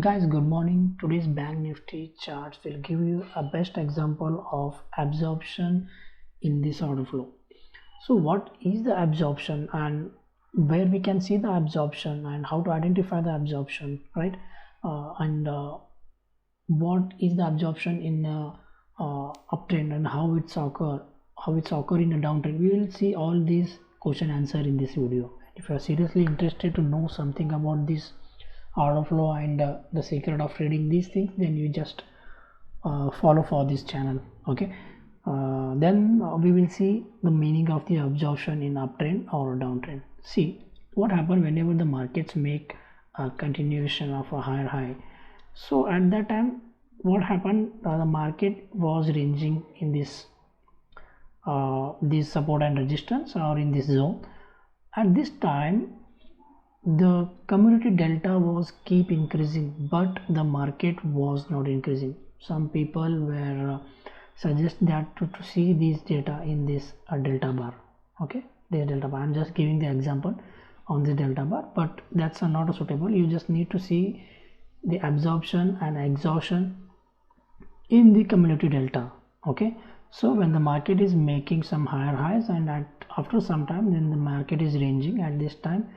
Guys, good morning. Today's Banknifty charts will give you a best example of absorption in this order flow. So what is the absorption and where we can see the absorption and how to identify the absorption, right? And what is the absorption in uptrend and how it's occur in a downtrend. We will see all these question answer in this video. If you are seriously interested to know something about this order flow and the secret of trading these things, then you just follow for this channel. Okay, then we will see the meaning of the absorption in uptrend or downtrend. See what happens whenever the markets make a continuation of a higher high. So at that time what happened, the market was ranging in this support and resistance or in this zone. At this time the community delta was keep increasing, but the market was not increasing. Some people were suggest that to see this data in this delta bar. Okay, this delta bar, I'm just giving the example on the delta bar, but that's not suitable. You just need to see the absorption and exhaustion in the community delta. Okay, so when the market is making some higher highs and after some time then the market is ranging, at this time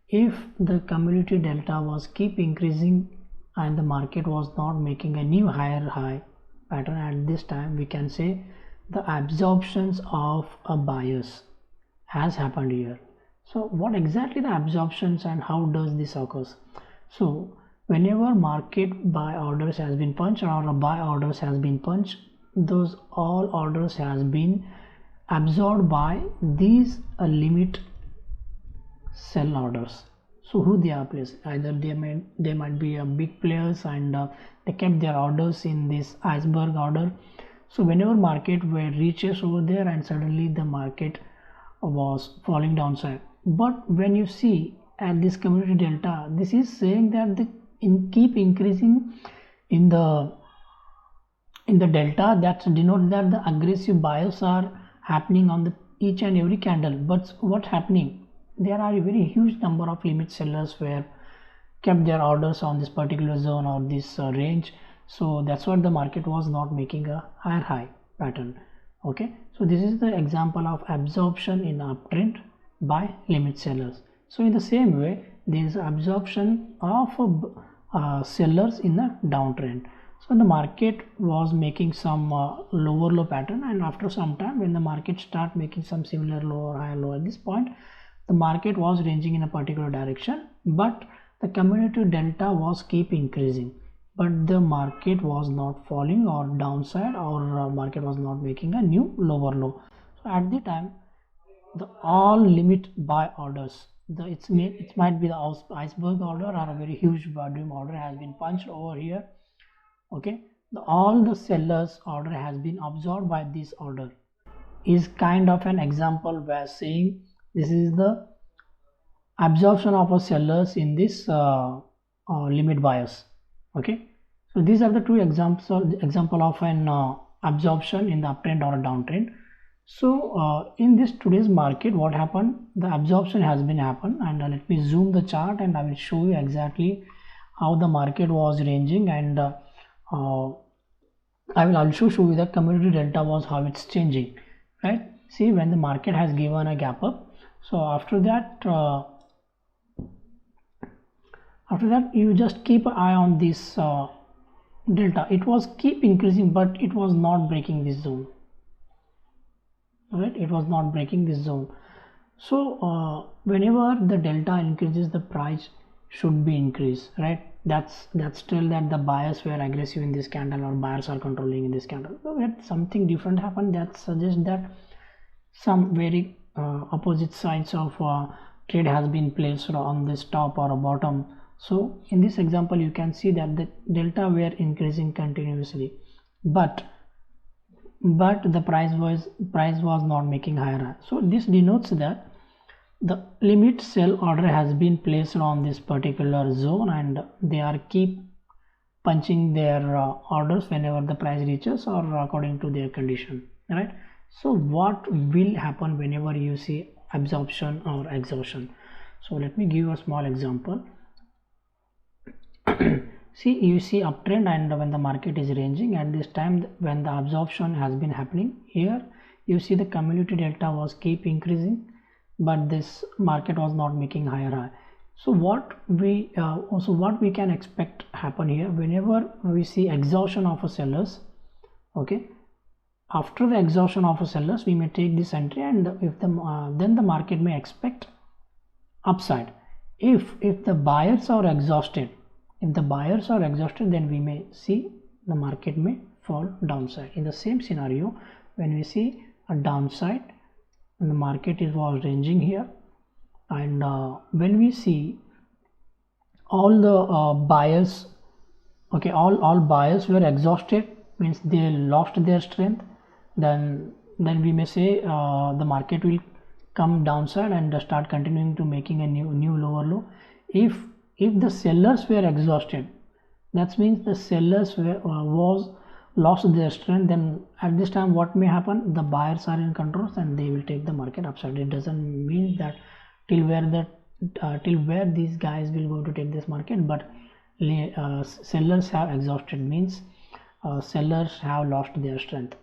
if the community delta was keep increasing and the market was not making a new higher high pattern, at this time we can say the absorptions of a bias has happened here. So what exactly the absorptions and how does this occurs? So whenever market buy orders has been punched or a buy orders has been punched, those all orders has been absorbed by these limit sell orders. So who they are placed, either they might be a big players and they kept their orders in this iceberg order. So whenever market were reaches over there and suddenly the market was falling downside, but when you see at this community delta, this is saying that the keep increasing in the delta, that denotes that the aggressive buyers are happening on the each and every candle. But what's happening, there are a very huge number of limit sellers were kept their orders on this particular zone or this range. So that's what the market was not making a higher high pattern. Okay, so this is the example of absorption in uptrend by limit sellers. So in the same way there is absorption of sellers in the downtrend. So the market was making some lower low pattern, and after some time when the market start making some similar low or higher low, at this point the market was ranging in a particular direction, but the community delta was keep increasing, but the market was not falling or downside, or market was not making a new lower low. So at the time the all limit buy orders, it might be the iceberg order or a very huge volume order has been punched over here. Okay, all the sellers order has been absorbed by this order, is kind of an example where saying this is the absorption of a sellers in this limit bias. Okay, so these are the two example of an absorption in the uptrend or a downtrend. So in this today's market, what happened, the absorption has been happened, and let me zoom the chart and I will show you exactly how the market was ranging, and I will also show you the community delta was how it's changing, right? See, when the market has given a gap up, so after that you just keep an eye on this delta. It was keep increasing, but it was not breaking this zone, right? It was not breaking this zone. So whenever the delta increases, the price should be increased, right? That's still that the buyers were aggressive in this candle or buyers are controlling in this candle. So that something different happened, that suggests that some very opposite sides of trade has been placed on this top or a bottom. So in this example you can see that the delta were increasing continuously, but the price was not making higher. So this denotes that the limit sell order has been placed on this particular zone, and they are keep punching their orders whenever the price reaches or according to their condition, right? So what will happen whenever you see absorption or exhaustion? So let me give a small example. See, you see uptrend, and when the market is ranging at this time, when the absorption has been happening here, you see the cumulative delta was keep increasing, but this market was not making higher high. So what we can expect happen here, whenever we see exhaustion of a sellers, okay, after the exhaustion of a sellers, we may take this entry, and if the then the market may expect upside. If the buyers are exhausted, then we may see the market may fall downside. In the same scenario, when we see a downside and the market was ranging here, and when we see all the buyers, okay, all buyers were exhausted, means they lost their strength, then we may say the market will come downside and start continuing to making a new lower low. If the sellers were exhausted, that means the sellers lost their strength, then at this time what may happen, the buyers are in control and they will take the market upside. It doesn't mean that till where these guys will go to take this market, but sellers have exhausted, means sellers have lost their strength.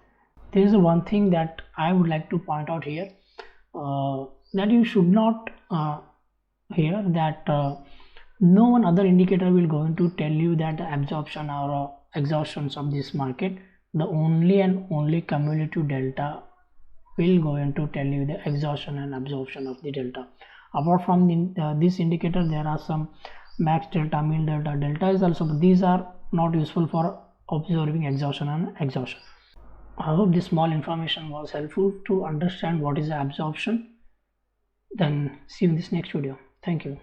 There is one thing that I would like to point out here, that you should not hear that no one other indicator will going to tell you that the absorption or exhaustions of this market. The only and only cumulative delta will going to tell you the exhaustion and absorption of the delta. Apart from this indicator, there are some max delta, mean delta. Delta is also, but these are not useful for observing exhaustion and exhaustion. I hope this small information was helpful to understand what is the absorption. Then see you in this next video. Thank you.